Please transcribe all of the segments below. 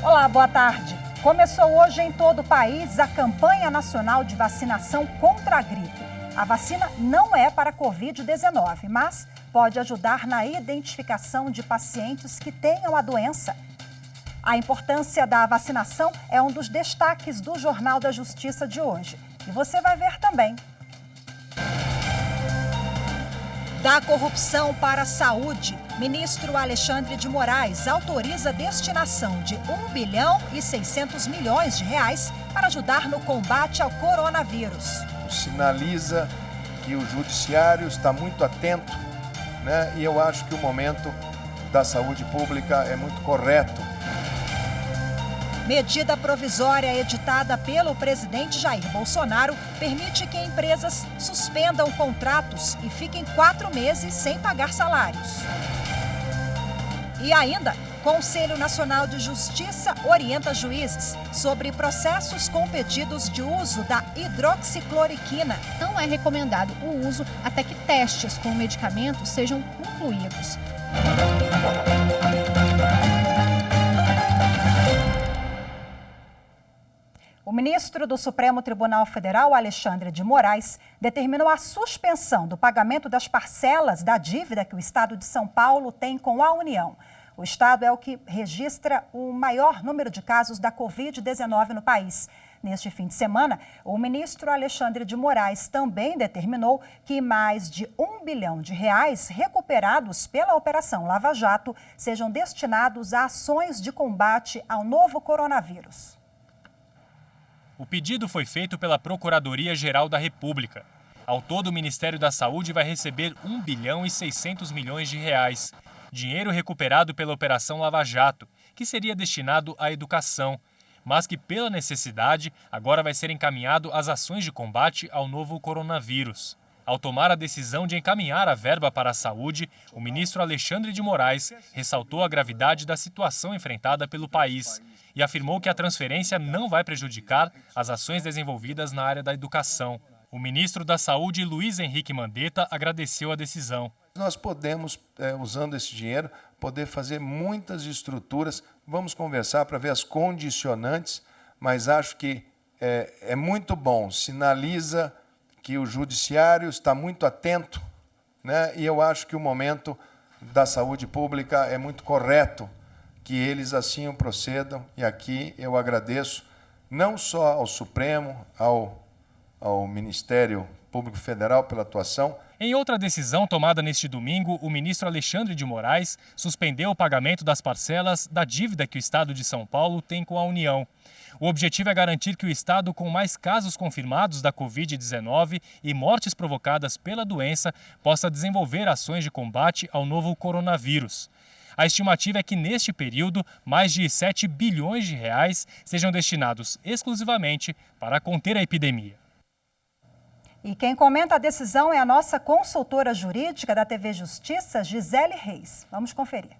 Olá, boa tarde. Começou hoje em todo o país a campanha nacional de vacinação contra a gripe. A vacina não é para a Covid-19, mas pode ajudar na identificação de pacientes que tenham a doença. A importância da vacinação é um dos destaques do Jornal da Justiça de hoje. E você vai ver também. Da corrupção para a saúde, ministro Alexandre de Moraes autoriza a destinação de 1 bilhão e 600 milhões de reais para ajudar no combate ao coronavírus. Sinaliza que o judiciário está muito atento, né? E eu acho que o momento da saúde pública é muito correto. Medida provisória editada pelo presidente Jair Bolsonaro permite que empresas suspendam contratos e fiquem 4 meses sem pagar salários. E ainda, Conselho Nacional de Justiça orienta juízes sobre processos com pedidos de uso da hidroxicloroquina. Não é recomendado o uso até que testes com o medicamento sejam concluídos. O ministro do Supremo Tribunal Federal, Alexandre de Moraes, determinou a suspensão do pagamento das parcelas da dívida que o Estado de São Paulo tem com a União. O Estado é o que registra o maior número de casos da Covid-19 no país. Neste fim de semana, o ministro Alexandre de Moraes também determinou que mais de 1 bilhão de reais recuperados pela Operação Lava Jato sejam destinados a ações de combate ao novo coronavírus. O pedido foi feito pela Procuradoria-Geral da República. Ao todo, o Ministério da Saúde vai receber 1 bilhão e 600 milhões de reais. Dinheiro recuperado pela Operação Lava Jato, que seria destinado à educação, mas que, pela necessidade, agora vai ser encaminhado às ações de combate ao novo coronavírus. Ao tomar a decisão de encaminhar a verba para a saúde, o ministro Alexandre de Moraes ressaltou a gravidade da situação enfrentada pelo país e afirmou que a transferência não vai prejudicar as ações desenvolvidas na área da educação. O ministro da Saúde, Luiz Henrique Mandetta, agradeceu a decisão. Nós podemos, usando esse dinheiro, poder fazer muitas estruturas. Vamos conversar para ver as condicionantes, mas acho que é muito bom, sinaliza que o judiciário está muito atento, né? E eu acho que o momento da saúde pública é muito correto que eles assim o procedam. E aqui eu agradeço não só ao Supremo, ao Ministério Público Federal pela atuação. Em outra decisão tomada neste domingo, o ministro Alexandre de Moraes suspendeu o pagamento das parcelas da dívida que o Estado de São Paulo tem com a União. O objetivo é garantir que o Estado com mais casos confirmados da Covid-19 e mortes provocadas pela doença possa desenvolver ações de combate ao novo coronavírus. A estimativa é que, neste período, mais de 7 bilhões de reais sejam destinados exclusivamente para conter a epidemia. E quem comenta a decisão é a nossa consultora jurídica da TV Justiça, Gisele Reis. Vamos conferir.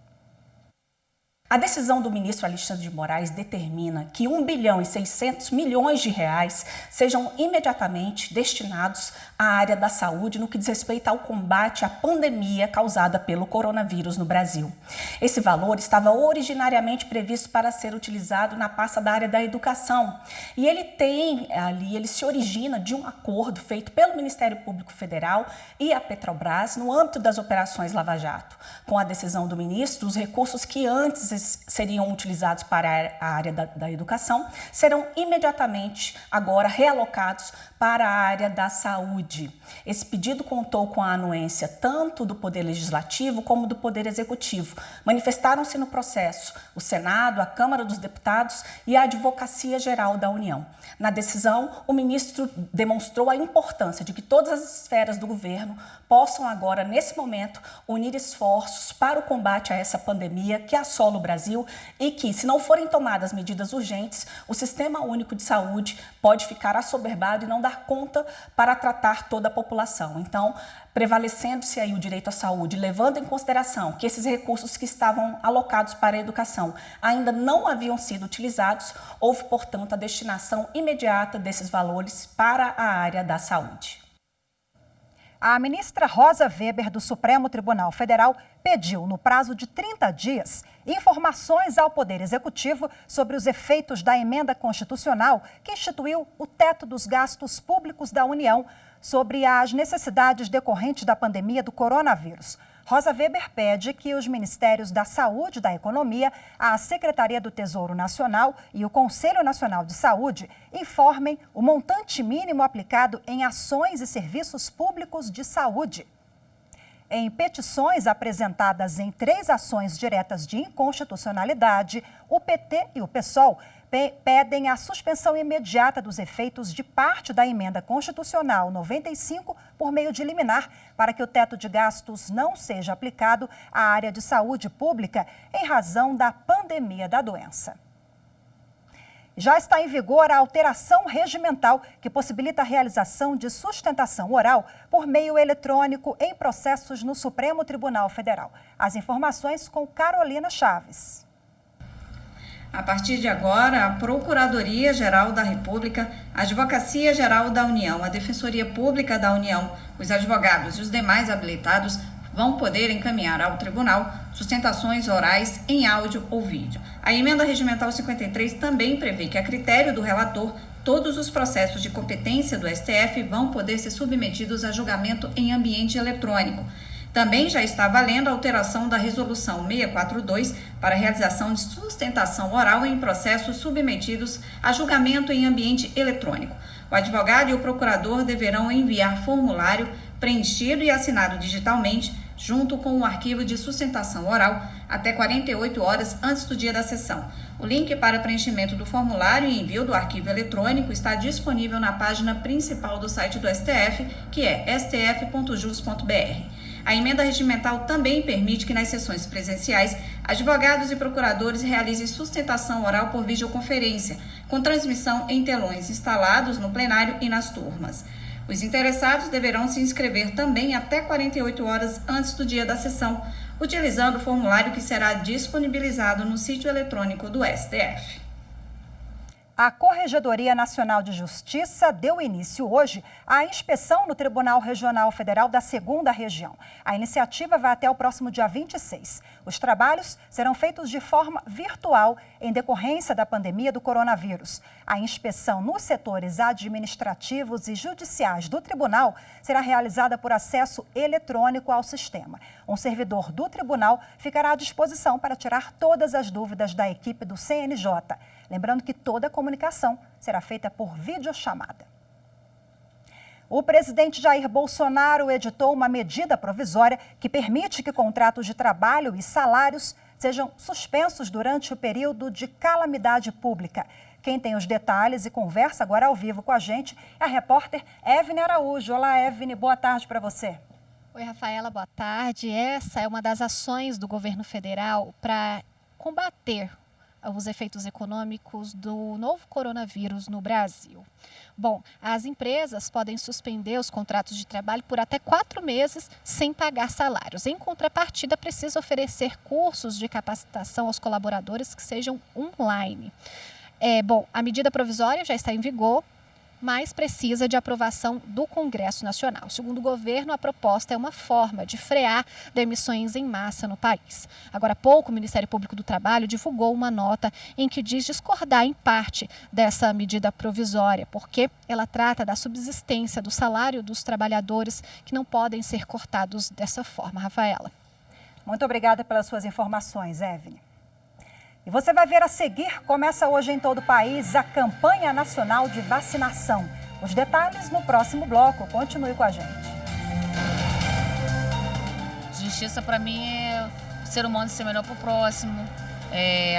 A decisão do ministro Alexandre de Moraes determina que 1 bilhão e 600 milhões de reais sejam imediatamente destinados à área da saúde no que diz respeito ao combate à pandemia causada pelo coronavírus no Brasil. Esse valor estava originariamente previsto para ser utilizado na pasta da área da educação e ele se origina de um acordo feito pelo Ministério Público Federal e a Petrobras no âmbito das operações Lava Jato. Com a decisão do ministro, os recursos que antes seriam utilizados para a área da educação serão imediatamente agora realocados para a área da saúde. Esse pedido contou com a anuência tanto do Poder Legislativo como do Poder Executivo. Manifestaram-se no processo o Senado, a Câmara dos Deputados e a Advocacia Geral da União. Na decisão, o ministro demonstrou a importância de que todas as esferas do governo possam agora, nesse momento, unir esforços para o combate a essa pandemia que assola o Brasil. Brasil e que, se não forem tomadas medidas urgentes, o Sistema Único de Saúde pode ficar assoberbado e não dar conta para tratar toda a população. Então, prevalecendo-se aí o direito à saúde, levando em consideração que esses recursos que estavam alocados para a educação ainda não haviam sido utilizados, houve, portanto, a destinação imediata desses valores para a área da saúde. A ministra Rosa Weber, do Supremo Tribunal Federal, pediu, no prazo de 30 dias, informações ao Poder Executivo sobre os efeitos da emenda constitucional que instituiu o teto dos gastos públicos da União sobre as necessidades decorrentes da pandemia do coronavírus. Rosa Weber pede que os Ministérios da Saúde e da Economia, a Secretaria do Tesouro Nacional e o Conselho Nacional de Saúde informem o montante mínimo aplicado em ações e serviços públicos de saúde. Em petições apresentadas em 3 ações diretas de inconstitucionalidade, o PT e o PSOL pedem a suspensão imediata dos efeitos de parte da emenda constitucional 95 por meio de liminar, para que o teto de gastos não seja aplicado à área de saúde pública em razão da pandemia da doença. Já está em vigor a alteração regimental que possibilita a realização de sustentação oral por meio eletrônico em processos no Supremo Tribunal Federal. As informações com Carolina Chaves. A partir de agora, a Procuradoria-Geral da República, a Advocacia-Geral da União, a Defensoria Pública da União, os advogados e os demais habilitados vão poder encaminhar ao tribunal sustentações orais em áudio ou vídeo. A Emenda Regimental 53 também prevê que, a critério do relator, todos os processos de competência do STF vão poder ser submetidos a julgamento em ambiente eletrônico. Também já está valendo a alteração da Resolução 642 para a realização de sustentação oral em processos submetidos a julgamento em ambiente eletrônico. O advogado e o procurador deverão enviar formulário preenchido e assinado digitalmente, junto com o arquivo de sustentação oral, até 48 horas antes do dia da sessão. O link para preenchimento do formulário e envio do arquivo eletrônico está disponível na página principal do site do STF, que é stf.jus.br. A emenda regimental também permite que, nas sessões presenciais, advogados e procuradores realizem sustentação oral por videoconferência, com transmissão em telões instalados no plenário e nas turmas. Os interessados deverão se inscrever também até 48 horas antes do dia da sessão, utilizando o formulário que será disponibilizado no sítio eletrônico do STF. A Corregedoria Nacional de Justiça deu início hoje à inspeção no Tribunal Regional Federal da 2ª Região. A iniciativa vai até o próximo dia 26. Os trabalhos serão feitos de forma virtual em decorrência da pandemia do coronavírus. A inspeção nos setores administrativos e judiciais do tribunal será realizada por acesso eletrônico ao sistema. Um servidor do tribunal ficará à disposição para tirar todas as dúvidas da equipe do CNJ. Lembrando que toda a comunicação será feita por videochamada. O presidente Jair Bolsonaro editou uma medida provisória que permite que contratos de trabalho e salários sejam suspensos durante o período de calamidade pública. Quem tem os detalhes e conversa agora ao vivo com a gente é a repórter Evne Araújo. Olá, Evne, boa tarde para você. Oi, Rafaela, boa tarde. Essa é uma das ações do governo federal para combater os efeitos econômicos do novo coronavírus no Brasil. Bom, as empresas podem suspender os contratos de trabalho por até 4 meses sem pagar salários. Em contrapartida, precisa oferecer cursos de capacitação aos colaboradores que sejam online. A medida provisória já está em vigor, mas precisa de aprovação do Congresso Nacional. Segundo o governo, a proposta é uma forma de frear demissões em massa no país. Agora há pouco, o Ministério Público do Trabalho divulgou uma nota em que diz discordar em parte dessa medida provisória, porque ela trata da subsistência do salário dos trabalhadores que não podem ser cortados dessa forma. Rafaela. Muito obrigada pelas suas informações, Evne. E você vai ver a seguir, começa hoje em todo o país a campanha nacional de vacinação. Os detalhes no próximo bloco. Continue com a gente. Justiça para mim é o ser humano ser melhor para o próximo,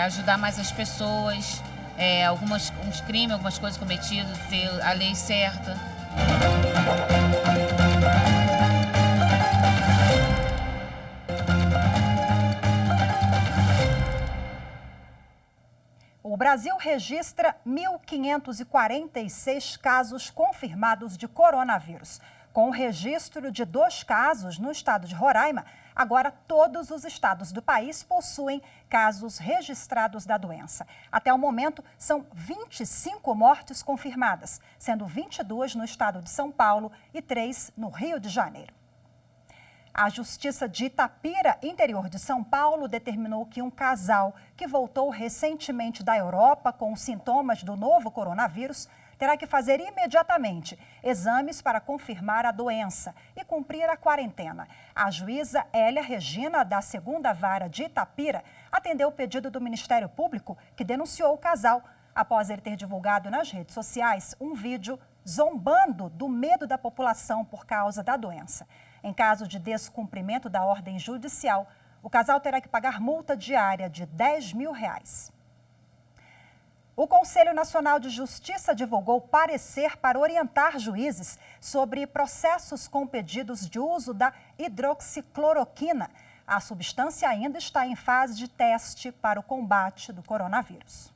ajudar mais as pessoas, uns crimes, algumas coisas cometidas, ter a lei certa. Brasil registra 1.546 casos confirmados de coronavírus. Com o registro de 2 casos no estado de Roraima, agora todos os estados do país possuem casos registrados da doença. Até o momento, são 25 mortes confirmadas, sendo 22 no estado de São Paulo e 3 no Rio de Janeiro. A Justiça de Itapira, interior de São Paulo, determinou que um casal que voltou recentemente da Europa com sintomas do novo coronavírus terá que fazer imediatamente exames para confirmar a doença e cumprir a quarentena. A juíza Hélia Regina, da 2ª Vara de Itapira, atendeu o pedido do Ministério Público, que denunciou o casal após ele ter divulgado nas redes sociais um vídeo zombando do medo da população por causa da doença. Em caso de descumprimento da ordem judicial, o casal terá que pagar multa diária de R$10 mil. O Conselho Nacional de Justiça divulgou parecer para orientar juízes sobre processos com pedidos de uso da hidroxicloroquina. A substância ainda está em fase de teste para o combate do coronavírus.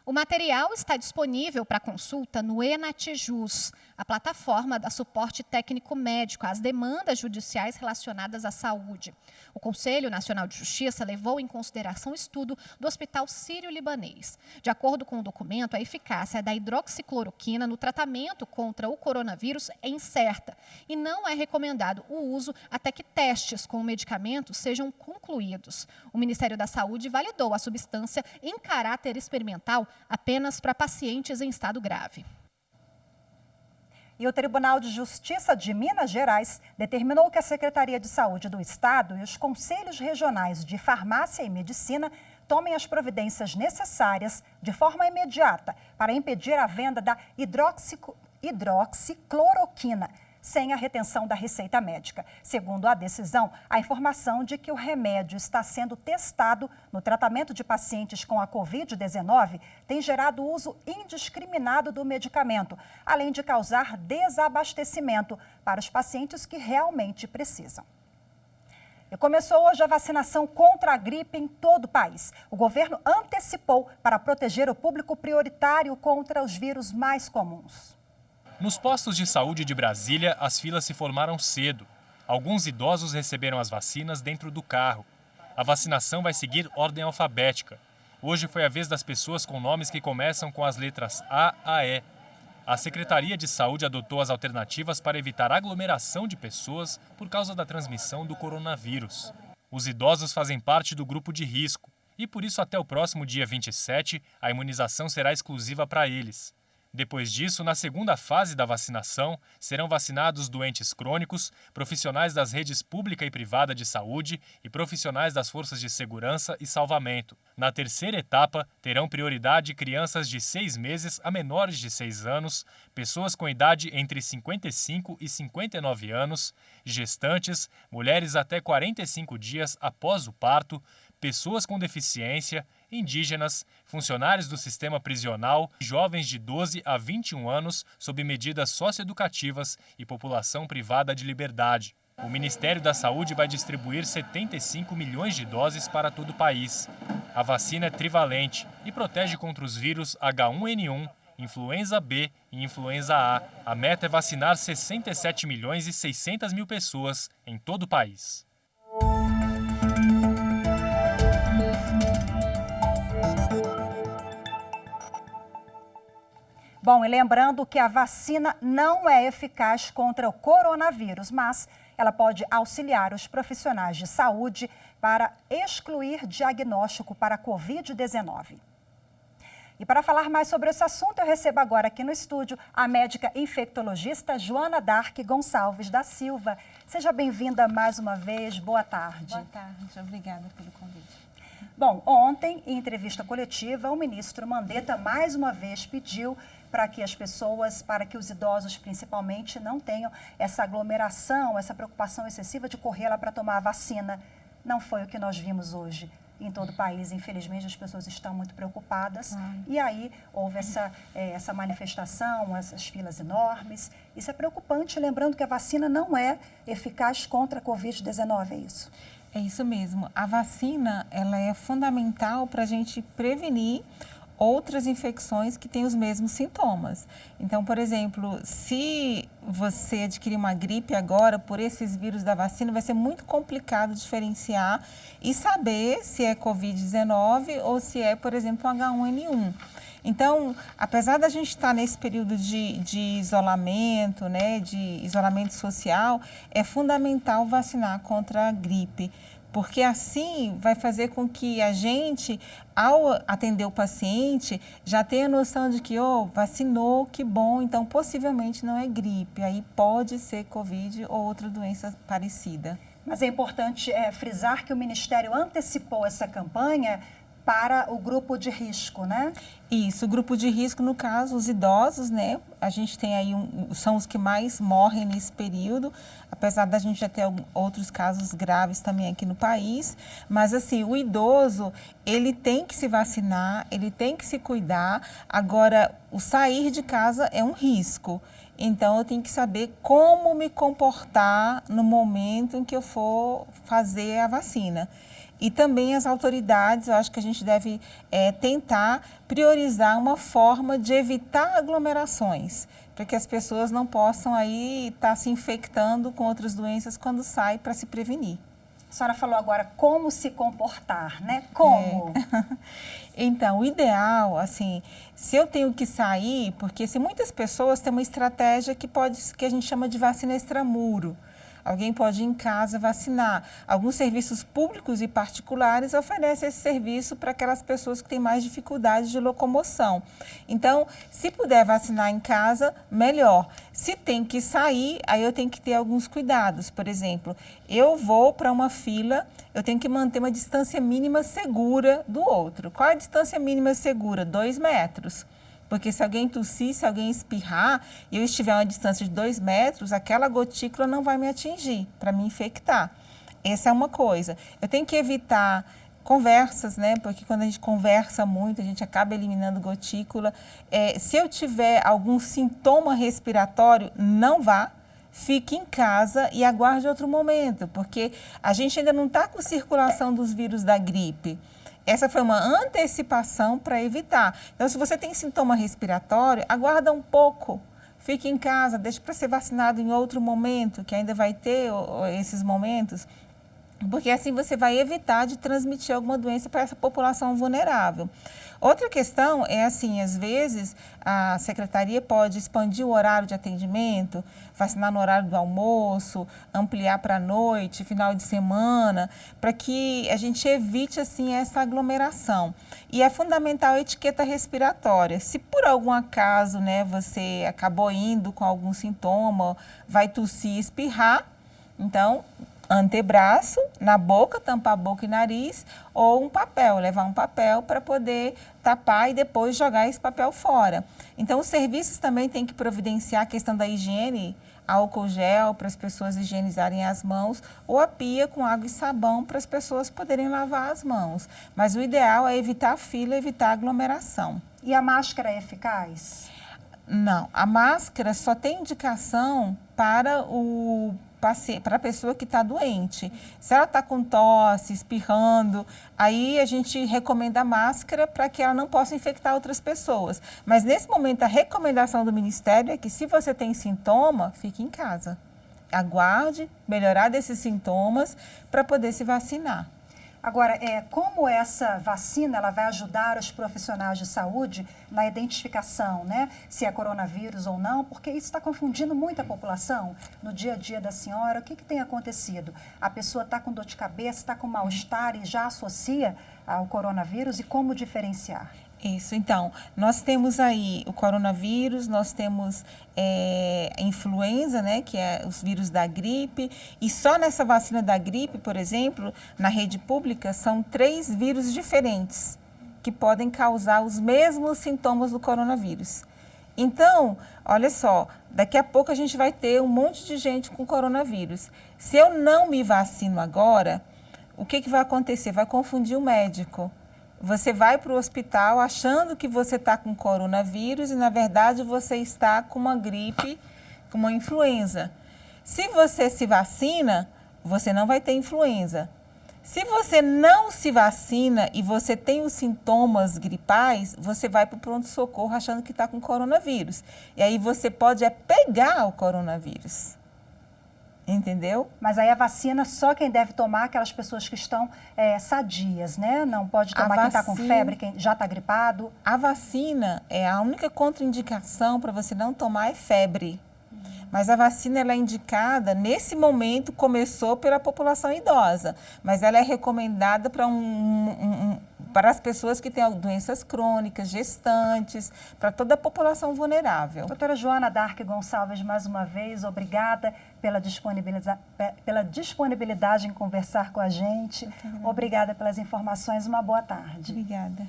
O material está disponível para consulta no ENATJUS, a plataforma da suporte técnico médico às demandas judiciais relacionadas à saúde. O Conselho Nacional de Justiça levou em consideração o estudo do Hospital Sírio-Libanês. De acordo com o documento, a eficácia da hidroxicloroquina no tratamento contra o coronavírus é incerta e não é recomendado o uso até que testes com o medicamento sejam concluídos. O Ministério da Saúde validou a substância em caráter experimental apenas para pacientes em estado grave. E o Tribunal de Justiça de Minas Gerais determinou que a Secretaria de Saúde do Estado e os Conselhos Regionais de Farmácia e Medicina tomem as providências necessárias de forma imediata para impedir a venda da hidroxicloroquina sem a retenção da receita médica. Segundo a decisão, a informação de que o remédio está sendo testado no tratamento de pacientes com a Covid-19 tem gerado o uso indiscriminado do medicamento, além de causar desabastecimento para os pacientes que realmente precisam. E começou hoje a vacinação contra a gripe em todo o país. O governo antecipou para proteger o público prioritário contra os vírus mais comuns. Nos postos de saúde de Brasília, as filas se formaram cedo. Alguns idosos receberam as vacinas dentro do carro. A vacinação vai seguir ordem alfabética. Hoje foi a vez das pessoas com nomes que começam com as letras A a E. A Secretaria de Saúde adotou as alternativas para evitar aglomeração de pessoas por causa da transmissão do coronavírus. Os idosos fazem parte do grupo de risco e, por isso, até o próximo dia 27, a imunização será exclusiva para eles. Depois disso, na segunda fase da vacinação, serão vacinados doentes crônicos, profissionais das redes pública e privada de saúde e profissionais das forças de segurança e salvamento. Na terceira etapa, terão prioridade crianças de 6 meses a menores de 6 anos, pessoas com idade entre 55 e 59 anos, gestantes, mulheres até 45 dias após o parto, pessoas com deficiência, indígenas, funcionários do sistema prisional, jovens de 12 a 21 anos sob medidas socioeducativas e população privada de liberdade. O Ministério da Saúde vai distribuir 75 milhões de doses para todo o país. A vacina é trivalente e protege contra os vírus H1N1, influenza B e influenza A. A meta é vacinar 67 milhões e 600 mil pessoas em todo o país. Bom, e lembrando que a vacina não é eficaz contra o coronavírus, mas ela pode auxiliar os profissionais de saúde para excluir diagnóstico para a Covid-19. E para falar mais sobre esse assunto, eu recebo agora aqui no estúdio a médica infectologista Joana Dark Gonçalves da Silva. Seja bem-vinda mais uma vez, boa tarde. Boa tarde, obrigada pelo convite. Bom, ontem, em entrevista coletiva, o ministro Mandetta mais uma vez pediu para que as pessoas, para que os idosos principalmente, não tenham essa aglomeração, essa preocupação excessiva de correr lá para tomar a vacina. Não foi o que nós vimos hoje em todo o país. Infelizmente, as pessoas estão muito preocupadas. E aí houve essa manifestação, essas filas enormes. Isso é preocupante, lembrando que a vacina não é eficaz contra a Covid-19, é isso? É isso mesmo. A vacina, ela é fundamental para a gente prevenir outras infecções que têm os mesmos sintomas. Então, por exemplo, se você adquirir uma gripe agora por esses vírus da vacina, vai ser muito complicado diferenciar e saber se é Covid-19 ou se é, por exemplo, H1N1. Então, apesar da gente estar nesse período de isolamento, né, de isolamento social, é fundamental vacinar contra a gripe, porque assim vai fazer com que a gente, ao atender o paciente, já tenha noção de que, vacinou, que bom, então possivelmente não é gripe, aí pode ser Covid ou outra doença parecida. Mas é importante frisar que o Ministério antecipou essa campanha para o grupo de risco, né? Isso, o grupo de risco, no caso, os idosos, né? A gente tem aí, são os que mais morrem nesse período, apesar da gente já ter outros casos graves também aqui no país. Mas, assim, o idoso, ele tem que se vacinar, ele tem que se cuidar. Agora, o sair de casa é um risco. Então, eu tenho que saber como me comportar no momento em que eu for fazer a vacina. E também as autoridades, eu acho que a gente deve tentar priorizar uma forma de evitar aglomerações, para que as pessoas não possam aí estar se infectando com outras doenças quando saem para se prevenir. A senhora falou agora como se comportar, né? Como? Então, o ideal, assim, se eu tenho que sair, porque se muitas pessoas têm uma estratégia que a gente chama de vacina extramuro. Alguém pode ir em casa vacinar. Alguns serviços públicos e particulares oferecem esse serviço para aquelas pessoas que têm mais dificuldade de locomoção. Então, se puder vacinar em casa, melhor. Se tem que sair, aí eu tenho que ter alguns cuidados. Por exemplo, eu vou para uma fila, eu tenho que manter uma distância mínima segura do outro. Qual é a distância mínima segura? 2 metros. Porque se alguém tossir, se alguém espirrar e eu estiver a uma distância de 2 metros, aquela gotícula não vai me atingir para me infectar. Essa é uma coisa. Eu tenho que evitar conversas, né? Porque quando a gente conversa muito, a gente acaba eliminando gotícula. Se eu tiver algum sintoma respiratório, não vá. Fique em casa e aguarde outro momento, porque a gente ainda não está com circulação dos vírus da gripe. Essa foi uma antecipação para evitar. Então, se você tem sintoma respiratório, aguarda um pouco. Fique em casa, deixe para ser vacinado em outro momento, que ainda vai ter esses momentos, porque assim você vai evitar de transmitir alguma doença para essa população vulnerável. Outra questão é assim, às vezes a secretaria pode expandir o horário de atendimento, vacinar no horário do almoço, ampliar para a noite, final de semana, para que a gente evite assim essa aglomeração. E é fundamental a etiqueta respiratória. Se por algum acaso, né, você acabou indo com algum sintoma, vai tossir, espirrar, então antebraço, na boca, tampar boca e nariz, ou um papel, levar um papel para poder tapar e depois jogar esse papel fora. Então, os serviços também têm que providenciar a questão da higiene, álcool gel para as pessoas higienizarem as mãos, ou a pia com água e sabão para as pessoas poderem lavar as mãos. Mas o ideal é evitar fila, evitar aglomeração. E a máscara é eficaz? Não, a máscara só tem indicação para a pessoa que está doente. Se ela está com tosse, espirrando, aí a gente recomenda a máscara para que ela não possa infectar outras pessoas. Mas nesse momento a recomendação do Ministério é que se você tem sintoma, fique em casa. Aguarde melhorar desses sintomas para poder se vacinar. Agora, como essa vacina ela vai ajudar os profissionais de saúde na identificação, né? Se é coronavírus ou não, porque isso está confundindo muito a população no dia a dia da senhora. O que tem acontecido? A pessoa está com dor de cabeça, está com mal-estar e já associa ao coronavírus, e como diferenciar? Isso, então, nós temos aí o coronavírus, nós temos a influenza, né, que é os vírus da gripe, e só nessa vacina da gripe, por exemplo, na rede pública, são 3 vírus diferentes que podem causar os mesmos sintomas do coronavírus. Então, olha só, daqui a pouco a gente vai ter um monte de gente com coronavírus. Se eu não me vacino agora, o que vai acontecer? Vai confundir o médico. Você vai para o hospital achando que você está com coronavírus e, na verdade, você está com uma gripe, com uma influenza. Se você se vacina, você não vai ter influenza. Se você não se vacina e você tem os sintomas gripais, você vai para o pronto-socorro achando que está com coronavírus. E aí você pode pegar o coronavírus. Entendeu? Mas aí a vacina, só quem deve tomar, aquelas pessoas que estão sadias, né? Não pode tomar quem está com febre, quem já está gripado. A vacina, a única contraindicação para você não tomar é febre. Mas a vacina ela é indicada, nesse momento, começou pela população idosa, mas ela é recomendada para as pessoas que têm doenças crônicas, gestantes, para toda a população vulnerável. Doutora Joana Dark Gonçalves, mais uma vez, obrigada pela disponibilidade em conversar com a gente. Obrigada pelas informações, uma boa tarde. Obrigada.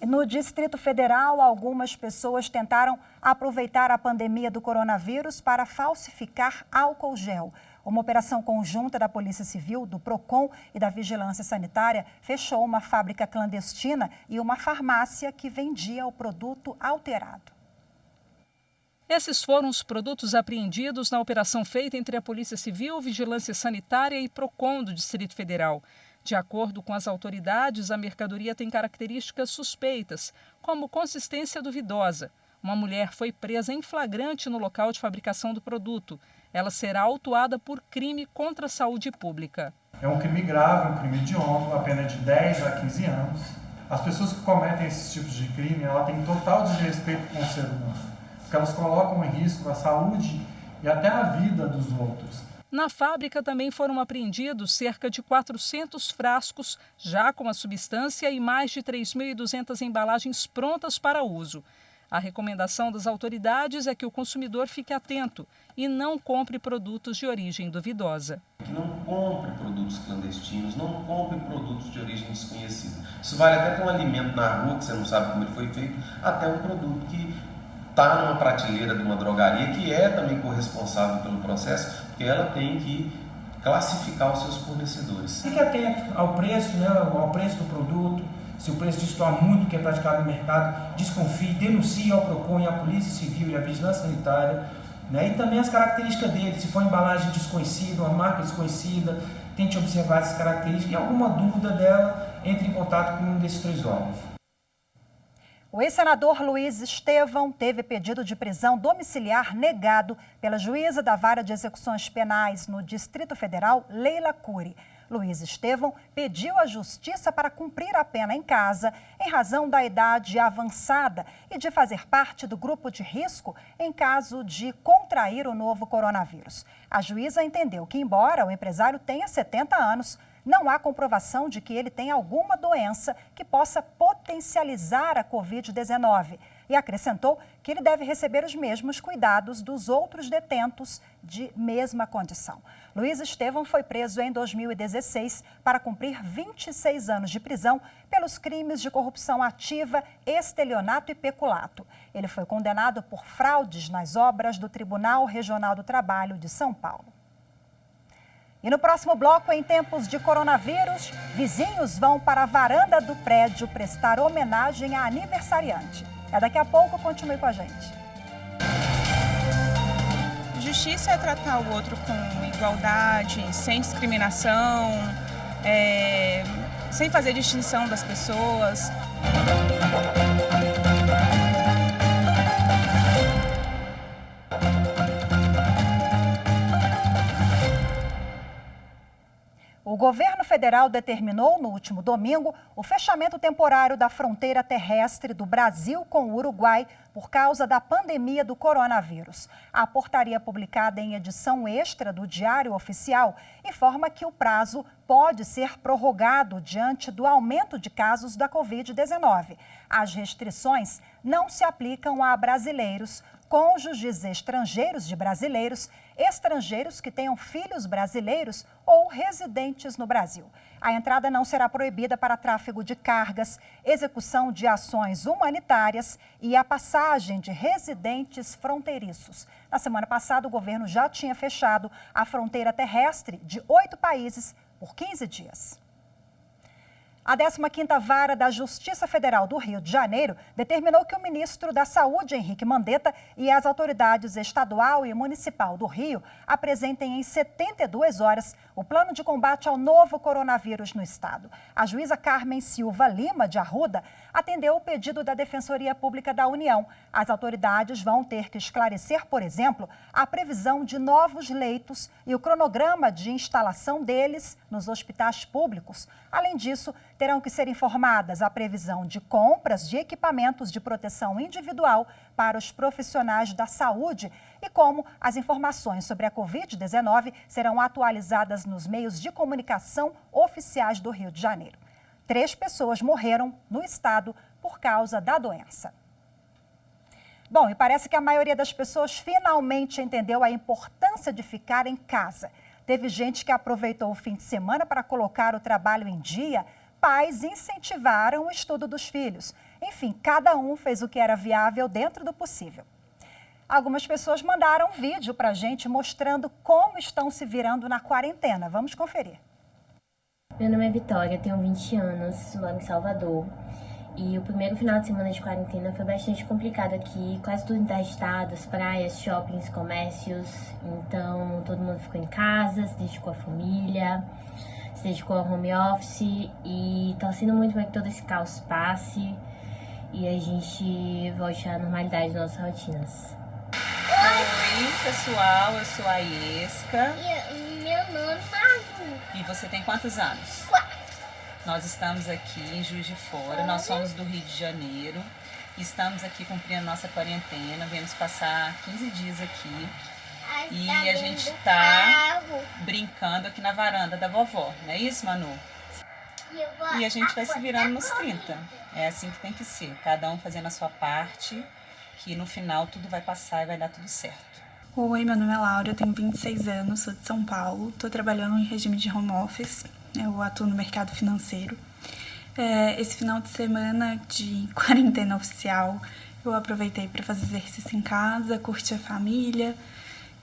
No Distrito Federal, algumas pessoas tentaram aproveitar a pandemia do coronavírus para falsificar álcool gel. Uma operação conjunta da Polícia Civil, do PROCON e da Vigilância Sanitária fechou uma fábrica clandestina e uma farmácia que vendia o produto alterado. Esses foram os produtos apreendidos na operação feita entre a Polícia Civil, Vigilância Sanitária e PROCON do Distrito Federal. De acordo com as autoridades, a mercadoria tem características suspeitas, como consistência duvidosa. Uma mulher foi presa em flagrante no local de fabricação do produto. Ela será autuada por crime contra a saúde pública. É um crime grave, um crime hediondo, a pena de 10 a 15 anos. As pessoas que cometem esses tipos de crime, ela tem total desrespeito com o ser humano, porque elas colocam em risco a saúde e até a vida dos outros. Na fábrica também foram apreendidos cerca de 400 frascos, já com a substância, e mais de 3.200 embalagens prontas para uso. A recomendação das autoridades é que o consumidor fique atento e não compre produtos de origem duvidosa. Não compre produtos clandestinos, não compre produtos de origem desconhecida. Isso vale até para um alimento na rua, que você não sabe como ele foi feito, até um produto que está numa prateleira de uma drogaria, que é também corresponsável pelo processo, porque ela tem que classificar os seus fornecedores. Fique atento ao preço, ao preço do produto. Se o preço destoar muito do que é praticado no mercado, desconfie, denuncie ao PROCON e à Polícia Civil e à Vigilância Sanitária. E também as características dele, se for embalagem desconhecida, uma marca desconhecida, tente observar essas características e alguma dúvida dela, entre em contato com um desses 3 órgãos. O ex-senador Luiz Estevão teve pedido de prisão domiciliar negado pela juíza da Vara de Execuções Penais no Distrito Federal, Leila Cury. Luiz Estevão pediu à Justiça para cumprir a pena em casa em razão da idade avançada e de fazer parte do grupo de risco em caso de contrair o novo coronavírus. A juíza entendeu que, embora o empresário tenha 70 anos, não há comprovação de que ele tenha alguma doença que possa potencializar a Covid-19 e acrescentou que ele deve receber os mesmos cuidados dos outros detentos de mesma condição. Luiz Estevão foi preso em 2016 para cumprir 26 anos de prisão pelos crimes de corrupção ativa, estelionato e peculato. Ele foi condenado por fraudes nas obras do Tribunal Regional do Trabalho de São Paulo. E no próximo bloco, em tempos de coronavírus, vizinhos vão para a varanda do prédio prestar homenagem à aniversariante. Daqui a pouco, continue com a gente. Justiça é tratar o outro com igualdade, sem discriminação, sem fazer distinção das pessoas. O governo federal determinou no último domingo o fechamento temporário da fronteira terrestre do Brasil com o Uruguai por causa da pandemia do coronavírus. A portaria publicada em edição extra do Diário Oficial informa que o prazo pode ser prorrogado diante do aumento de casos da Covid-19. As restrições não se aplicam a brasileiros, cônjuges estrangeiros de brasileiros, estrangeiros que tenham filhos brasileiros ou residentes no Brasil. A entrada não será proibida para tráfego de cargas, execução de ações humanitárias e a passagem de residentes fronteiriços. Na semana passada, o governo já tinha fechado a fronteira terrestre de 8 países por 15 dias. A 15ª Vara da Justiça Federal do Rio de Janeiro determinou que o ministro da Saúde, Henrique Mandetta, e as autoridades estadual e municipal do Rio apresentem em 72 horas o plano de combate ao novo coronavírus no estado. A juíza Carmen Silva Lima, de Arruda, atendeu o pedido da Defensoria Pública da União. As autoridades vão ter que esclarecer, por exemplo, a previsão de novos leitos e o cronograma de instalação deles nos hospitais públicos. Além disso, terão que ser informadas a previsão de compras de equipamentos de proteção individual para os profissionais da saúde e como as informações sobre a Covid-19 serão atualizadas nos meios de comunicação oficiais do Rio de Janeiro. 3 pessoas morreram no estado por causa da doença. Bom, e parece que a maioria das pessoas finalmente entendeu a importância de ficar em casa. Teve gente que aproveitou o fim de semana para colocar o trabalho em dia. Pais incentivaram o estudo dos filhos. Enfim, cada um fez o que era viável dentro do possível. Algumas pessoas mandaram um vídeo para a gente mostrando como estão se virando na quarentena. Vamos conferir. Meu nome é Vitória, tenho 20 anos, moro em Salvador. E o primeiro final de semana de quarentena foi bastante complicado aqui. Quase tudo interditado, as praias, shoppings, comércios. Então, todo mundo ficou em casa, se dedicou à família, se dedicou ao home office. E torcendo muito para que todo esse caos passe e a gente volte à normalidade das nossas rotinas. Oi, pessoal, eu sou a Iesca. Meu nome é Manu. E você tem quantos anos? 4. Nós estamos aqui em Juiz de Fora, nós somos do Rio de Janeiro. Estamos aqui cumprindo nossa quarentena, viemos passar 15 dias aqui. E a gente está brincando aqui na varanda da vovó, não é isso, Manu? E a gente vai se virando nos 30. É assim que tem que ser, cada um fazendo a sua parte, que no final tudo vai passar e vai dar tudo certo. Oi, meu nome é Laura, eu tenho 26 anos, sou de São Paulo, estou trabalhando em regime de home office, eu atuo no mercado financeiro. Esse final de semana de quarentena oficial, eu aproveitei para fazer exercício em casa, curtir a família,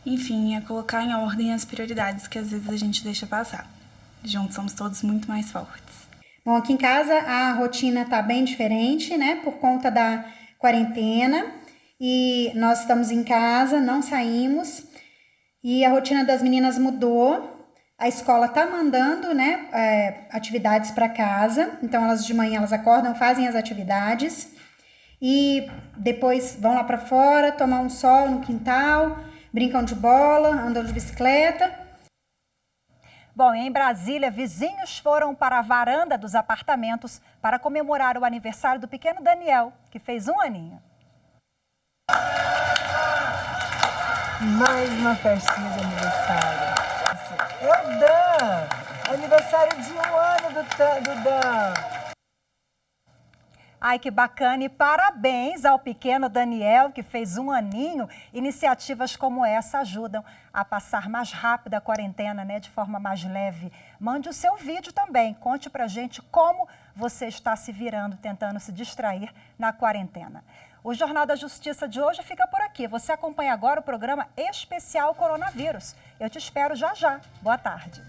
enfim, colocar em ordem as prioridades que às vezes a gente deixa passar. Juntos somos todos muito mais fortes. Bom, aqui em casa a rotina está bem diferente, né, por conta da quarentena. E nós estamos em casa, não saímos. E a rotina das meninas mudou. A escola está mandando, né, atividades para casa. Então, elas de manhã elas acordam, fazem as atividades. E depois vão lá para fora, tomar um sol no quintal, brincam de bola, andam de bicicleta. Bom, em Brasília, vizinhos foram para a varanda dos apartamentos para comemorar o aniversário do pequeno Daniel, que fez 1 aninho. Mais uma festinha de aniversário. É o Dan! Aniversário de 1 ano do Dan. Ai, que bacana! E parabéns ao pequeno Daniel, que fez 1 aninho. Iniciativas como essa ajudam a passar mais rápido a quarentena, né, de forma mais leve. Mande o seu vídeo também. Conte pra gente como você está se virando, tentando se distrair na quarentena. O Jornal da Justiça de hoje fica por aqui. Você acompanha agora o programa especial Coronavírus. Eu te espero já já. Boa tarde.